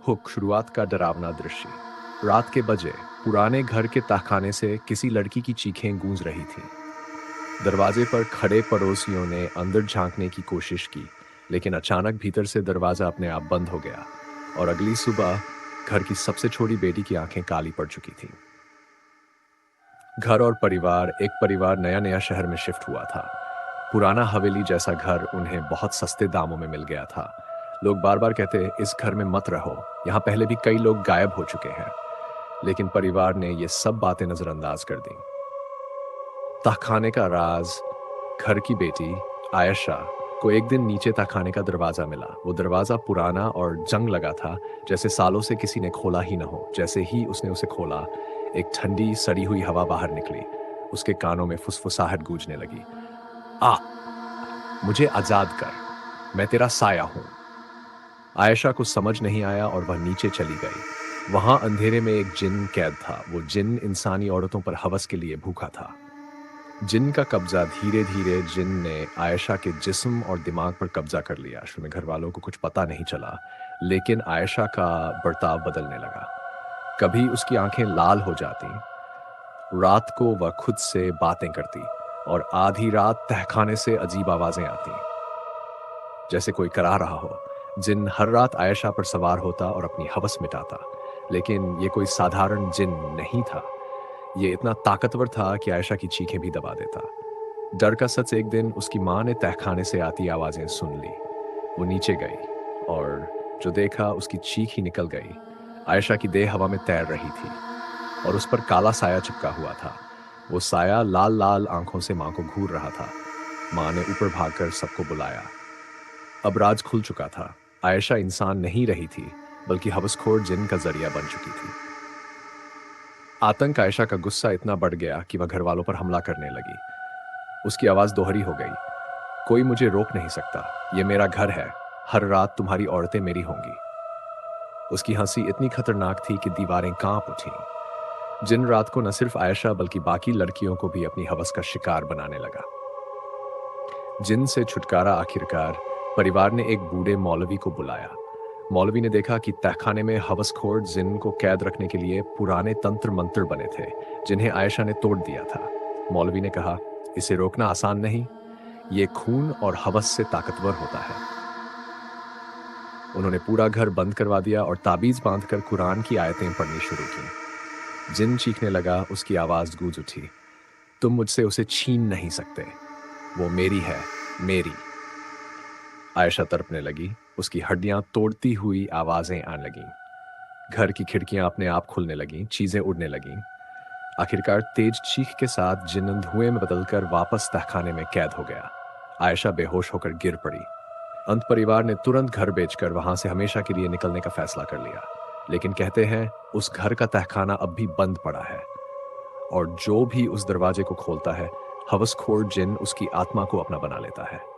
Hook शुरुआत का डरावना दृश्य। रात के बजे पुराने घर के तहखाने से किसी लड़की की चीखें गूंज रही थीं। दरवाजे पर खड़े पड़ोसियों ने अंदर झांकने की कोशिश की, लेकिन अचानक भीतर से दरवाजा अपने आप बंद हो गया और अगली सुबह घर की सबसे छोटी बेटी की आंखें काली पड़ चुकी थीं। घर और परिवार एक परिवार नया नया शहर में शिफ्ट हुआ था। पुराना हवेली जैसा घर उन्हें बहुत सस्ते दामों में मिल गया था। लोग बार बार कहते, इस घर में मत रहो, यहाँ पहले भी कई लोग गायब हो चुके हैं। लेकिन परिवार ने ये सब बातें नजरअंदाज कर दी। तहखाने का राज। घर की बेटी आयशा को एक दिन नीचे तहखाने का दरवाजा मिला। वो दरवाजा पुराना और जंग लगा था, जैसे सालों से किसी ने खोला ही ना हो। जैसे ही उसने उसे खोला, एक ठंडी सड़ी हुई हवा बाहर निकली। उसके कानों में फुसफुसाहट गूंजने लगी। आ, मुझे आजाद कर, मैं तेरा साया हूं। आयशा को समझ नहीं आया और वह नीचे चली गई। वहां अंधेरे में एक जिन कैद था। वो जिन इंसानी औरतों पर हवस के लिए भूखा था। जिन का कब्जा धीरे धीरे जिन ने आयशा के जिस्म और दिमाग पर कब्जा कर लिया। शुरू में घर वालों को कुछ पता नहीं चला, लेकिन आयशा का बर्ताव बदलने लगा। कभी उसकी आंखें लाल हो जाती, रात को वह खुद से बातें करती, और आधी रात तहखाने से अजीब आवाजें आती, जैसे कोई करा रहा हो। जिन हर रात आयशा पर सवार होता और अपनी हवस मिटाता। लेकिन ये कोई साधारण जिन नहीं था। ये इतना ताकतवर था कि आयशा की चीखें भी दबा देता। डर का सच, एक दिन उसकी माँ ने तहखाने से आती आवाजें सुन ली। वो नीचे गई और जो देखा, उसकी चीख ही निकल गई। आयशा की देह हवा में तैर रही थी और उस पर काला साया चिपका हुआ था। वो साया लाल लाल आंखों से माँ को घूर रहा था। माँ ने ऊपर भागकर सबको बुलाया। अब राज खुल चुका था। आयशा इंसान नहीं रही थी, बल्कि हवसखोर जिन का जरिया बन चुकी थी। आतंक। आयशा का गुस्सा इतना बढ़ गया कि वह घर वालों पर हमला करने लगी। उसकी आवाज दोहरी हो गई, कोई मुझे रोक नहीं सकता, ये मेरा घर है, हर रात तुम्हारी औरतें मेरी होंगी। उसकी हंसी इतनी खतरनाक थी कि दीवारें कांप उठीं। जिन रात को न सिर्फ आयशा बल्कि बाकी लड़कियों को भी अपनी हवस का शिकार बनाने लगा। जिन से छुटकारा। आखिरकार परिवार ने एक बूढ़े मौलवी को बुलाया। मौलवी ने देखा कि तहखाने में हवसखोर जिन को कैद रखने के लिए पुराने तंत्र मंत्र बने थे, जिन्हें आयशा ने तोड़ दिया था। मौलवी ने कहा, इसे रोकना आसान नहीं, ये खून और हवस से ताकतवर होता है। उन्होंने पूरा घर बंद करवा दिया और ताबीज बांधकर कुरान की आयतें पढ़नी शुरू की। जिन चीखने लगा, उसकी आवाज गूंज उठी, तुम मुझसे उसे छीन नहीं सकते, वो मेरी है, मेरी। आयशा तड़पने लगी, उसकी हड्डियां तोड़ती हुई आवाजें आने लगीं। घर की खिड़कियां अपने आप खुलने लगीं, चीजें उड़ने लगीं। आखिरकार तेज चीख के साथ जिन्न धुएं में बदलकर वापस तहखाने में कैद हो गया। आयशा बेहोश होकर गिर पड़ी। अंत परिवार ने तुरंत घर बेचकर वहां से हमेशा के लिए निकलने का फैसला कर लिया। लेकिन कहते हैं, उस घर का तहखाना अब भी बंद पड़ा है, और जो भी उस दरवाजे को खोलता है, हवसखोर जिन उसकी आत्मा को अपना बना लेता है।